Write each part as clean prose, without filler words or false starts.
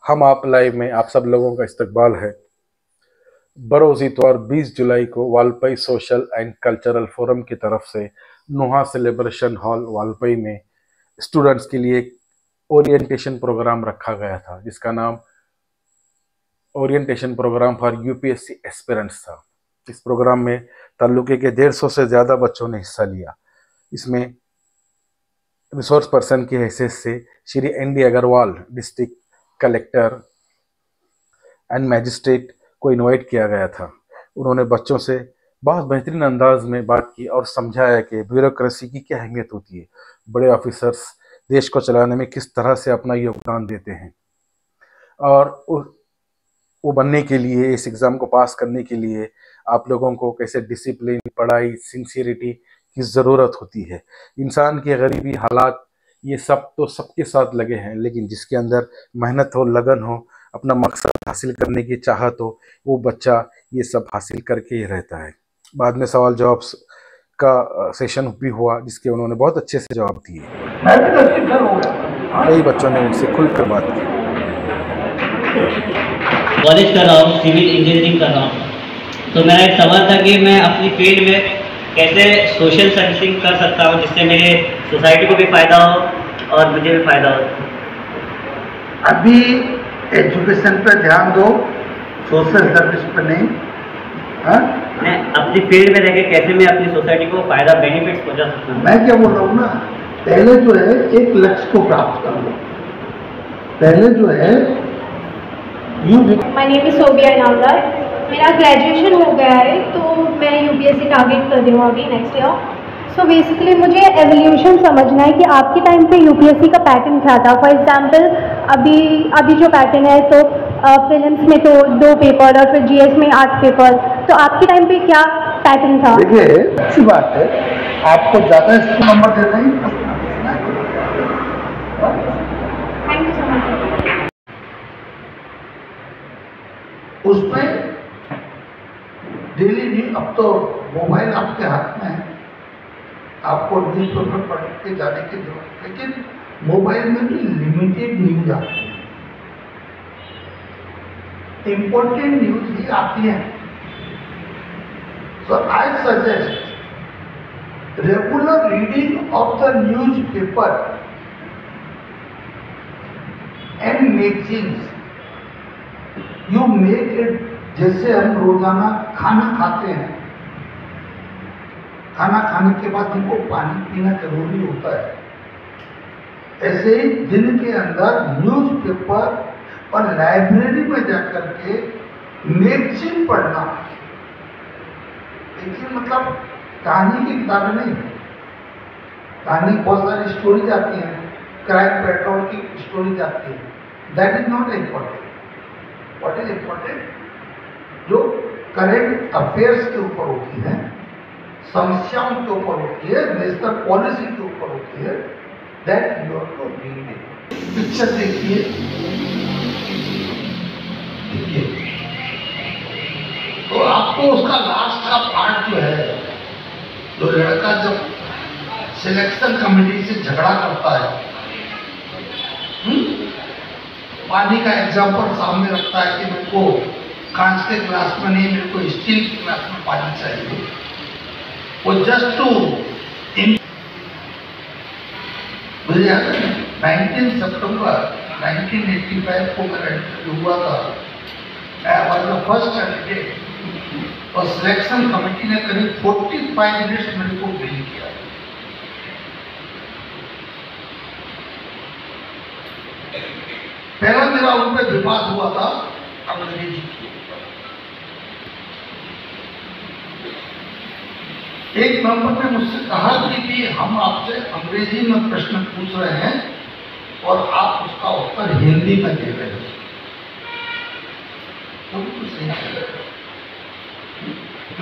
हम आप लाइव में आप सब लोगों का इस्तकबाल है। बरोज़ इतवार 20 जुलाई को Valpoi social and cultural forum की तरफ से नुहा सेलिब्रेशन हॉल वालपई में स्टूडेंट्स के लिए एक ओरिएंटेशन प्रोग्राम रखा गया था, जिसका नाम orientation program for UPSC aspirants था। इस प्रोग्राम में तालुके के 150 से ज़्यादा बच्चों ने हिस्सा लिया। इसमें रिसोर्स पर्सन की हैसियत से Shri N D. Agarwal, district collector and magistrate को इनवाइट किया गया था। उन्होंने बच्चों से बहुत बेहतरीन अंदाज में बात की और समझाया कि ब्यूरोक्रेसी की क्या अहमियत होती है, बड़े ऑफिसर्स देश को चलाने में किस तरह से अपना योगदान देते हैं, और वो बनने के लिए, इस एग्ज़ाम को पास करने के लिए आप लोगों को कैसे डिसिप्लिन, पढ़ाई, सिंसियरिटी की ज़रूरत होती है। इंसान की गरीबी, हालात, ये सब तो सबके साथ लगे हैं, लेकिन जिसके अंदर मेहनत हो, लगन हो, अपना मकसद हासिल करने की चाहत हो, वो बच्चा ये सब हासिल करके ही रहता है। बाद में सवाल जवाब का सेशन भी हुआ, जिसके उन्होंने बहुत अच्छे से जवाब दिए। कई बच्चों ने उनसे खुलकर बात की। कॉलेज कर रहा हूँ, सिविल इंजीनियरिंग कर रहा हूँ। तो मेरा एक सवाल था कि मैं अपनी फील्ड में कैसे सोशल सर्विसिंग कर सकता हूँ, जिससे मेरे सोसाइटी को भी फ़ायदा हो और मुझे भी फ़ायदा हो। अभी एजुकेशन पर ध्यान दो, सोशल सर्विस पर नहीं। हाँ, मैं अपनी फील्ड में रह कैसे मैं अपनी सोसाइटी को फ़ायदा, बेनिफिट्स पहुँचा सकता हूँ। मैं क्या बोल रहा हूँ ना, पहले जो है एक लक्ष्य को प्राप्त कर लो। पहले जो है माय नेम इज सोबिया नावदार। मेरा ग्रेजुएशन हो गया है, तो मैं यूपीएससी टारगेट कर रही हूँ अभी नेक्स्ट ईयर। सो बेसिकली मुझे एवोल्यूशन समझना है कि आपके टाइम पे यूपीएससी का पैटर्न क्या था। फॉर एग्जांपल अभी जो पैटर्न है, तो प्रीलिम्स में तो 2 पेपर और फिर जीएस में 8 पेपर, तो आपके टाइम पे क्या पैटर्न था? देखिए, अच्छी बात है, आपको ज़्यादा इसको नंबर दे रहे हैं। Thank you so much. उसमें डेली न्यूज, अब तो मोबाइल आपके हाथ में है, आपको न्यूज पेपर पढ़ के जाने की जरूरत, लेकिन मोबाइल में भी लिमिटेड न्यूज आती है, इंपॉर्टेंट न्यूज ही आती है। So I suggest regular reading of the newspaper and magazines. You make it, जैसे हम रोजाना खाना खाते हैं, खाना खाने के बाद हमको पानी पीना जरूरी होता है, ऐसे ही दिन के अंदर न्यूज़पेपर और लाइब्रेरी में जाकर के मैगजीन पढ़ना। लेकिन मतलब कहानी की किताबें नहीं, कहानी बहुत सारी स्टोरीज आती हैं, क्राइम पेट्रोल की स्टोरीज आती है, that is not important. What is important, जो करेंट अफेयर्स के ऊपर होती है, समस्याओं के ऊपर होती है, नेशनल पॉलिसी के ऊपर होती है, that you are to read it. Picture देखिए, तो आपको उसका लास्ट का पार्ट जो है, जो लड़का जब सिलेक्शन कमेटी से झगड़ा करता है, पानी का एग्जाम्पल सामने रखता है कि मेरे को कांच के ग्लास में नहीं, मेरे को स्टील के ग्लास में पानी चाहिए, वो जस्ट टू मुझे याद है 19 सितंबर 1985 को मेरा इंटरव्यू हुआ था। I was the first candidate और सिलेक्शन कमेटी ने करीब 45 मिनट्स मेरे को बिल किया। पहला मेरा उन पर विवाद हुआ था अंग्रेजी के ऊपर। एक मेंबर ने मुझसे कहा कि हम आपसे अंग्रेजी में प्रश्न पूछ रहे हैं और आप उसका उत्तर हिंदी में दे रहे हैं, तो सही है,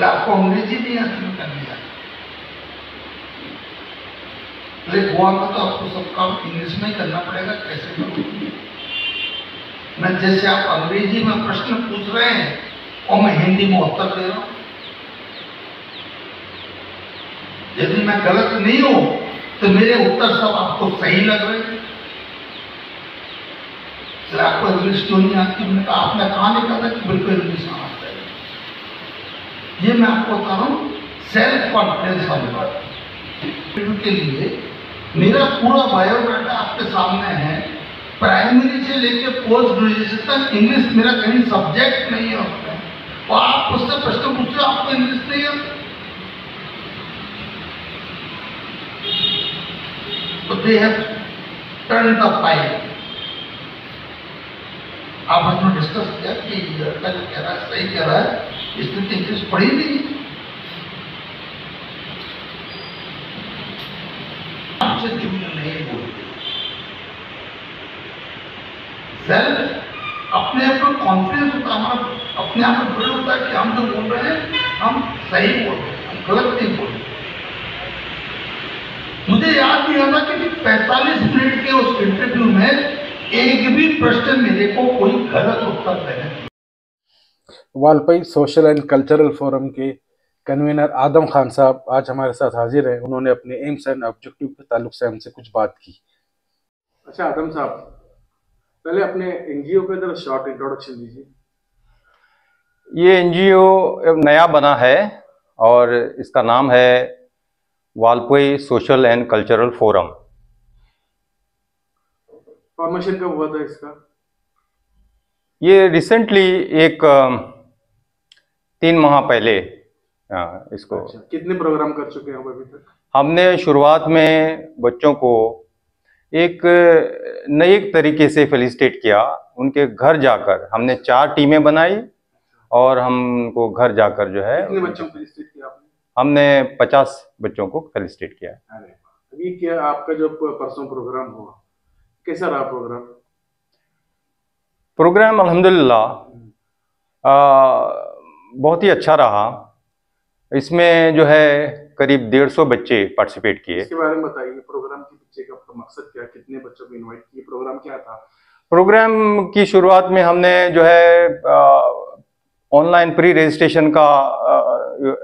आपको अंग्रेजी नहीं आती में करनी आती, लेकिन गोवा में तो आपको सब काम इंग्लिश में ही करना पड़ेगा, कैसे करूँ मैं? जैसे आप अंग्रेजी में प्रश्न पूछ रहे हैं और मैं हिंदी में उत्तर दे रहा हूं। यदि मैं गलत नहीं हूं तो मेरे उत्तर सब आपको सही लग रहे हैं। फिर आपको इंग्लिश क्यों नहीं आती? मैंने कहा आपने कहा नहीं कहा था कि बिल्कुल इंग्लिश आना चाहिए। ये मैं आपको बता रहा हूँ सेल्फ कॉन्फिडेंस वाली बात के लिए। मेरा पूरा बायोडाटा आपके सामने है, प्राइमरी से लेके पोस्ट ग्रेजुएशन तक इंग्लिश मेरा कहीं सब्जेक्ट नहीं है उसमें, और आप उससे प्रश्न पूछते हो आपको इंग्लिश नहीं है। तो they have turn the pipe. आप उसमें डिस्कस किया कि लड़का जो कह रहा है सही कह रहा है, इसने तो इंग्लिश पढ़ी नहीं। आपसे झूठ नहीं बोलते, सेल्फ अपने आप को कॉन्फिडेंस होता है, हमारा अपने आप में दृढ़ होता है कि हम जो बोल रहे हैं हम सही बोल रहे हैं, हम गलत नहीं बोल रहे। मुझे याद नहीं आता कि 45 मिनट के उस इंटरव्यू में एक भी प्रश्न मेरे को कोई गलत उत्तर देने। Valpoi social and cultural forum के कन्वीनर आदम खान साहब आज हमारे साथ हाजिर हैं। उन्होंने अपने एम्स एंड ऑब्जेक्टिव के ताल्लुक से हमसे कुछ बात की। अच्छा आदम साहब, पहले अपने एनजीओ के तरफ शॉर्ट इंट्रोडक्शन दीजिए। ये एनजीओ नया बना है और इसका नाम है वालपई social and cultural forum. Formation कब हुआ था इसका? ये रिसेंटली एक 3 माह पहले इसको। अच्छा, कितने प्रोग्राम कर चुके हैं अभी तक? हमने शुरुआत में बच्चों को एक नए तरीके से फेलिसिटेट किया। उनके घर जाकर हमने 4 टीमें बनाई और हमको घर जाकर जो है। कितने बच्चों को फेलिसिटेट किया आपने? हमने 50 बच्चों को फेलिसिटेट किया। अरे अभी क्या आपका जो परसों प्रोग्राम हुआ, कैसा रहा प्रोग्राम? प्रोग्राम अल्हम्दुलिल्लाह बहुत ही अच्छा रहा। इसमें जो है करीब 150 बच्चे पार्टिसिपेट किए। इसके बारे में बताइए, प्रोग्राम के पीछे का मकसद क्या, कितने बच्चों को इनवाइट किए, प्रोग्राम क्या था? प्रोग्राम की शुरुआत में हमने जो है ऑनलाइन प्री रजिस्ट्रेशन का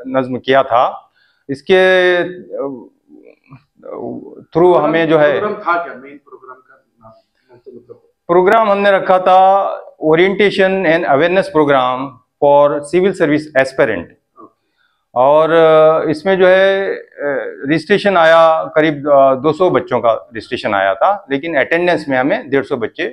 नज़्म किया था। इसके थ्रू हमें जो है प्रोग्राम था क्या, मेन प्रोग्राम का नाम? प्रोग्राम हमने रखा था orientation and awareness program for civil service aspirant. और इसमें जो है रजिस्ट्रेशन आया करीब 200 बच्चों का रजिस्ट्रेशन आया था, लेकिन अटेंडेंस में हमें 150 बच्चे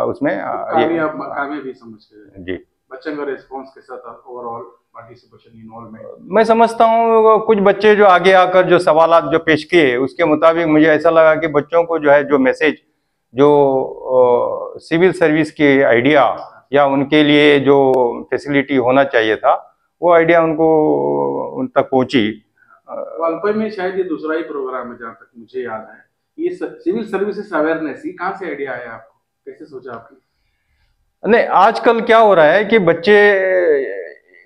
उसमें कामयाबी समझ गए। जी, बच्चों का रिस्पांस कैसा था ओवरऑल पार्टिसिपेशन इन्वॉल्वमेंट? मैं समझता हूँ कुछ बच्चे जो आगे आकर जो सवालात जो पेश किए उसके मुताबिक मुझे ऐसा लगा कि बच्चों को जो है जो मैसेज जो सिविल सर्विस के आइडिया या उनके लिए जो फैसिलिटी होना चाहिए था वो आइडिया उनको उन तक पहुंची। वालपई में शायद ये दूसरा ही प्रोग्राम है जहाँ तक मुझे याद है। ये सिविल सर्विसेज अवेयरनेस, ये कहाँ से आइडिया आया आपको, कैसे सोचा आपने? नहीं, आजकल क्या हो रहा है कि बच्चे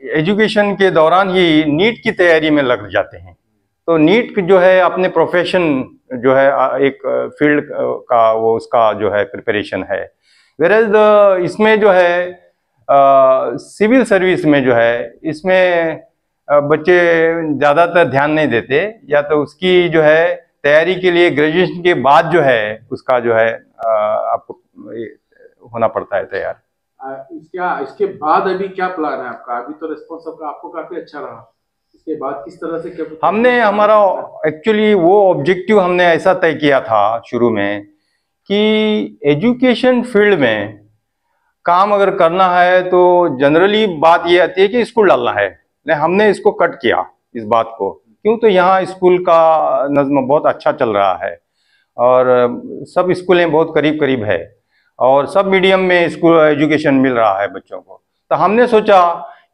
एजुकेशन के दौरान ही नीट की तैयारी में लग जाते हैं। तो नीट जो है अपने प्रोफेशन जो है एक फील्ड का वो उसका जो है प्रिपरेशन है। वेरएज इसमें जो है सिविल सर्विस में जो है इसमें बच्चे ज़्यादातर ध्यान नहीं देते, या तो उसकी जो है तैयारी के लिए ग्रेजुएशन के बाद जो है उसका जो है आपको होना पड़ता है तैयार। इसके बाद अभी क्या प्लान है आपका? अभी तो रिस्पॉन्स आपको काफी अच्छा रहा, इसके बाद किस तरह से क्या? हमने हमारा एक्चुअली वो ऑब्जेक्टिव हमने ऐसा तय किया था शुरू में कि एजुकेशन फील्ड में काम अगर करना है तो जनरली बात ये आती है कि स्कूल डालना है। नहीं, हमने इसको कट किया इस बात को, क्यों तो यहाँ स्कूल का नज़्म बहुत अच्छा चल रहा है और सब स्कूलें बहुत करीब करीब है और सब मीडियम में स्कूल एजुकेशन मिल रहा है बच्चों को। तो हमने सोचा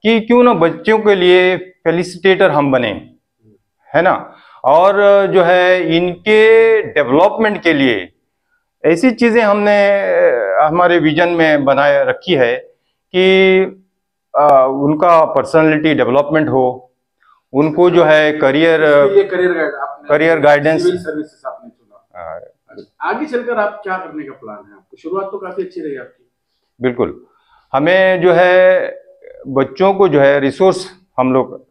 कि क्यों ना बच्चों के लिए फेलिसिटेटर हम बने, है ना, और जो है इनके डेवलपमेंट के लिए ऐसी चीज़ें हमने हमारे विजन में बनाए रखी है कि उनका पर्सनालिटी डेवलपमेंट हो, उनको जो है करियर गाइडेंस सर्विसेज आपने चुना। आगे चलकर आप क्या करने का प्लान है आपको? शुरुआत तो काफी अच्छी रही आपकी। बिल्कुल, हमें जो है बच्चों को जो है रिसोर्स हम लोग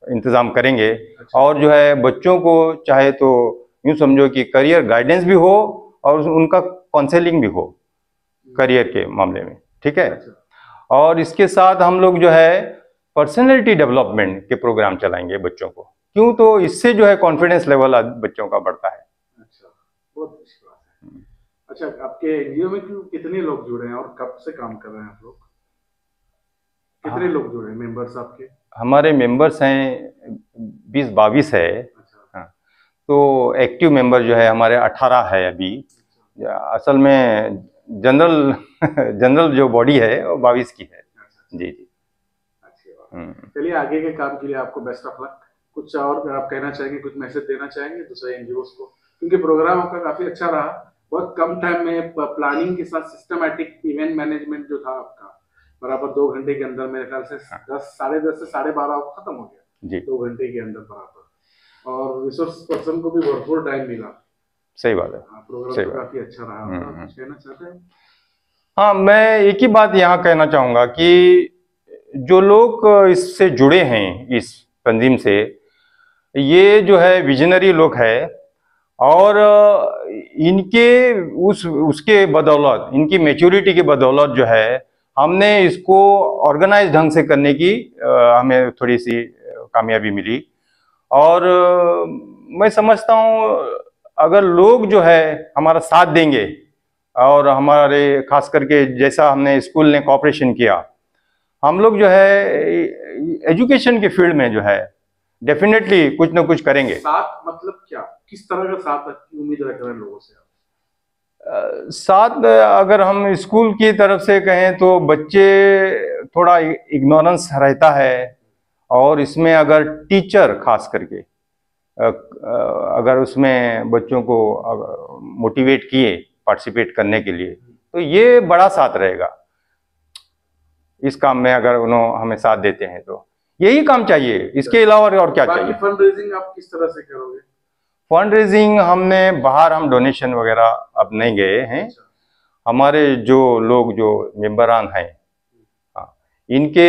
इंतजाम करेंगे। अच्छा। और जो है बच्चों को चाहे तो यूँ समझो कि करियर गाइडेंस भी हो और उनका काउंसलिंग भी हो। करियर के मामले में, ठीक है। और इसके साथ हम लोग जो है पर्सनैलिटी डेवलपमेंट के प्रोग्राम चलाएंगे बच्चों को, क्यों, तो इससे जो है कॉन्फिडेंस लेवल बच्चों का बढ़ता है। अच्छा, बहुत अच्छी बात है। अच्छा, आपके एनजीओ में कितने लोग जुड़े हैं और कब से काम कर रहे हैं आप लोग? कितने लोग जुड़े हैं मेंबर्स आपके? हमारे मेंबर्स हैं 20-22 है। अच्छा। हाँ, तो एक्टिव मेंबर जो है हमारे 18 है अभी। असल में जनरल जो बॉडी है वो 22 की है। जी जी। अच्छी बात। चलिए, आगे के काम के लिए आपको बेस्ट ऑफ लक। कुछ और आप कहना चाहेंगे, कुछ मैसेज देना चाहेंगे दूसरे एनजीओस को? क्योंकि प्रोग्राम आपका काफी अच्छा रहा, बहुत कम टाइम में प्लानिंग के साथ सिस्टमैटिक इवेंट मैनेजमेंट जो था आपका, बराबर 2 घंटे के अंदर मेरे ख्याल से 10 से 12:30 खत्म हो गया जी, 2 घंटे के अंदर बराबर। और रिसोर्स पर्सन को भी भरपूर टाइम मिला। सही बात है। प्रोग्राम काफी अच्छा रहा। कुछ कहना चाहते हैं? हाँ, मैं एक ही बात यहाँ कहना चाहूंगा कि जो लोग इससे जुड़े हैं इस तंजीम से, ये जो है विजनरी लोग हैं और इनके उसके बदौलत, इनकी मैच्योरिटी के बदौलत जो है हमने इसको ऑर्गेनाइज ढंग से करने की हमें थोड़ी सी कामयाबी मिली। और मैं समझता हूँ अगर लोग जो है हमारा साथ देंगे और हमारे खास करके जैसा हमने स्कूल ने कोऑपरेशन किया, हम लोग जो है एजुकेशन के फील्ड में जो है डेफिनेटली कुछ ना कुछ करेंगे। साथ मतलब क्या, किस तरह का साथ की उम्मीद रख रहे हैं लोगों से? साथ अगर हम स्कूल की तरफ से कहें तो बच्चे थोड़ा इग्नोरेंस रहता है, और इसमें अगर टीचर खास करके अगर उसमें बच्चों को मोटिवेट किए पार्टिसिपेट करने के लिए, तो ये बड़ा साथ रहेगा इस काम में। अगर उन्होंने हमें साथ देते हैं तो यही काम चाहिए, इसके अलावा और क्या चाहिए। फंड रेजिंग आप किस तरह से करोगे? फंड रेजिंग हमने बाहर हम डोनेशन वगैरह अब नहीं गए हैं। हमारे जो लोग जो मेंबरान हैं, इनके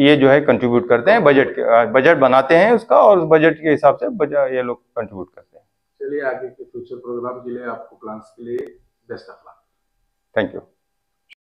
ये जो है कंट्रीब्यूट करते हैं, बजट बनाते हैं उसका, और उस बजट के हिसाब से ये लोग कंट्रीब्यूट करते हैं। चलिए, आगे के फ्यूचर प्रोग्राम के लिए आपको प्लान्स के लिए best of luck. Thank you.